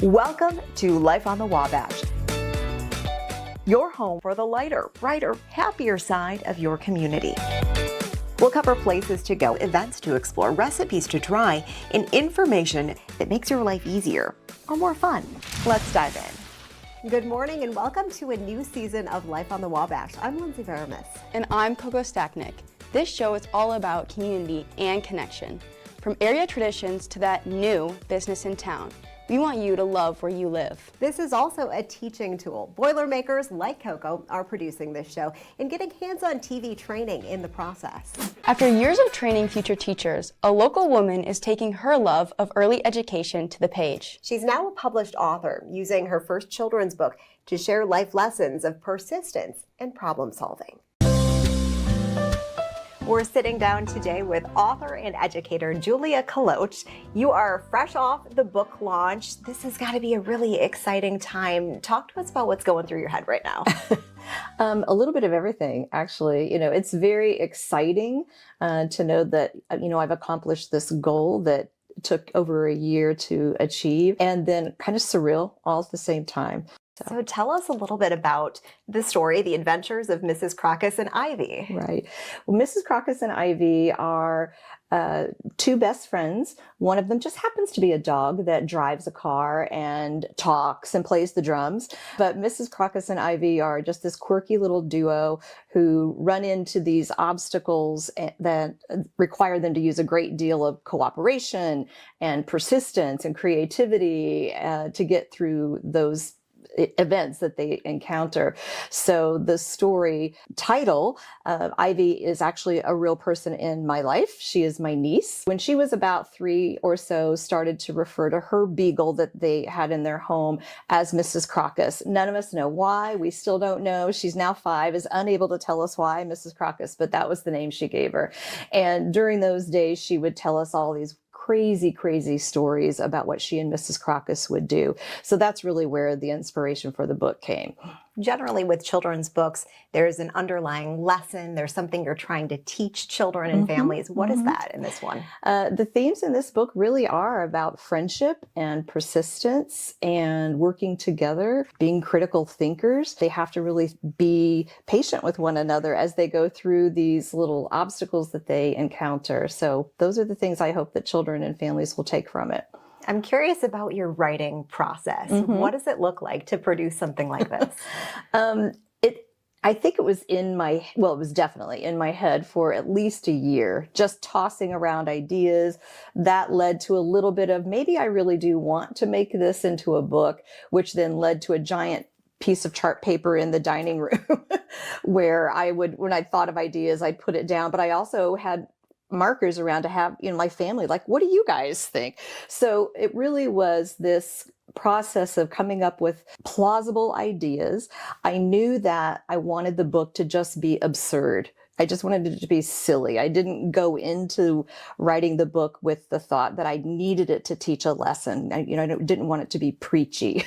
Welcome to Life on the Wabash, your home for the lighter, brighter, happier side of your community. We'll cover places to go, events to explore, recipes to try, and information that makes your life easier or more fun. Let's dive in. Good morning and welcome to a new season of Life on the Wabash. I'm Lindsey Veremis. And I'm Coco Stacknick. This show is all about community and connection. From area traditions to that new business in town, we want you to love where you live. This is also a teaching tool. Boilermakers like Coco are producing this show and getting hands-on TV training in the process. After years of training future teachers, a local woman is taking her love of early education to the page. She's now a published author, using her first children's book to share life lessons of persistence and problem solving. We're sitting down today with author and educator Julia Kaloch. You are fresh off the book launch. This has got to be a really exciting time. Talk to us about what's going through your head right now. A little bit of everything, actually. It's very exciting to know that, I've accomplished this goal that took over a year to achieve, and then kind of surreal all at the same time. So tell us a little bit about the story, the adventures of Mrs. Crocus and Ivy. Right. Well, Mrs. Crocus and Ivy are two best friends. One of them just happens to be a dog that drives a car and talks and plays the drums. But Mrs. Crocus and Ivy are just this quirky little duo who run into these obstacles that require them to use a great deal of cooperation and persistence and creativity to get through those events that they encounter. So the story title, Ivy is actually a real person in my life. She is my niece. When she was about 3 or so, started to refer to her beagle that they had in their home as Mrs. Crocus. None of us know why. We still don't know. She's now 5, is unable to tell us why Mrs. Crocus, but that was the name she gave her. And during those days, she would tell us all these crazy stories about what she and Mrs. Crocus would do. So that's really where the inspiration for the book came. Generally with children's books, there's an underlying lesson. There's something you're trying to teach children and families. What is that in this one? The themes in this book really are about friendship and persistence and working together, being critical thinkers. They have to really be patient with one another as they go through these little obstacles that they encounter. So those are the things I hope that children and families will take from it. I'm curious about your writing process. What does it look like to produce something like this? I think it was it was definitely in my head for at least a year, just tossing around ideas. That led to a little bit of, maybe I really do want to make this into a book, which then led to a giant piece of chart paper in the dining room where when I thought of ideas, I'd put it down. But I also had markers around to have, my family, like, what do you guys think? So it really was this process of coming up with plausible ideas. I knew that I wanted the book to just be absurd. I just wanted it to be silly. I didn't go into writing the book with the thought that I needed it to teach a lesson. I didn't want it to be preachy.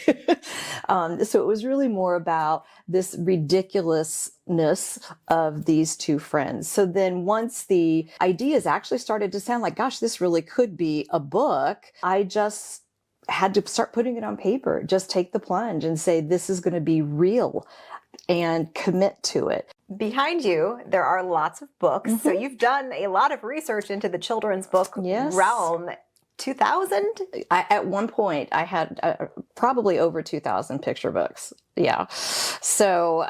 So it was really more about this ridiculousness of these two friends. So then once the ideas actually started to sound like, gosh, this really could be a book, I just had to start putting it on paper, just take the plunge and say, this is going to be real, and commit to it. Behind you, there are lots of books. So you've done a lot of research into the children's book realm. 2000? At one point, I had probably over 2,000 picture books. Yeah. So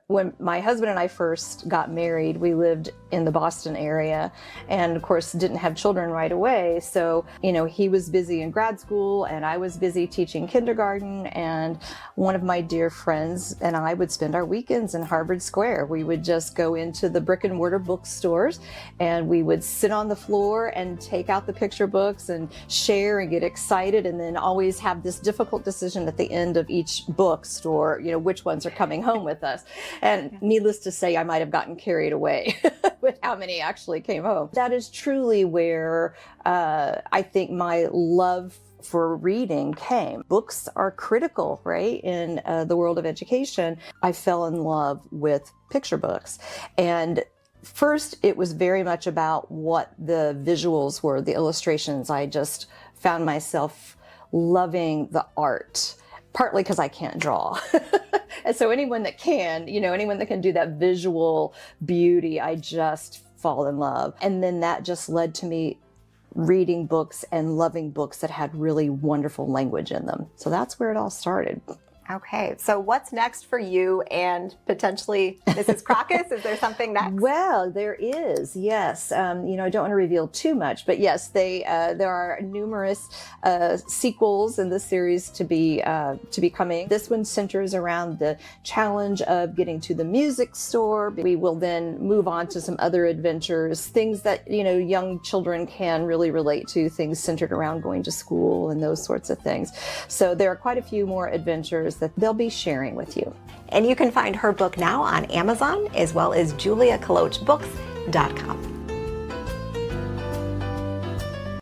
when my husband and I first got married, we lived in the Boston area and, of course, didn't have children right away. So, he was busy in grad school and I was busy teaching kindergarten. And one of my dear friends and I would spend our weekends in Harvard Square. We would just go into the brick and mortar bookstores and we would sit on the floor and take out the picture books and share and get excited, and then always have this difficult decision at the end of each bookstore, which ones are coming home with us. And needless to say, I might have gotten carried away with how many actually came home. That is truly where I think my love for reading came. Books are critical, right, in the world of education. I fell in love with picture books. And first, it was very much about what the visuals were, the illustrations. I just found myself loving the art, partly because I can't draw. And so anyone that can, anyone that can do that visual beauty, I just fall in love. And then that just led to me reading books and loving books that had really wonderful language in them. So that's where it all started. Okay, so what's next for you and potentially Mrs. Crocus? Is there something next? Well, there is, yes. I don't want to reveal too much, but yes, there are numerous sequels in the series to be coming. This one centers around the challenge of getting to the music store. We will then move on to some other adventures, things that young children can really relate to, things centered around going to school and those sorts of things. So there are quite a few more adventures that they'll be sharing with you. And you can find her book now on Amazon as well as juliacaloachbooks.com.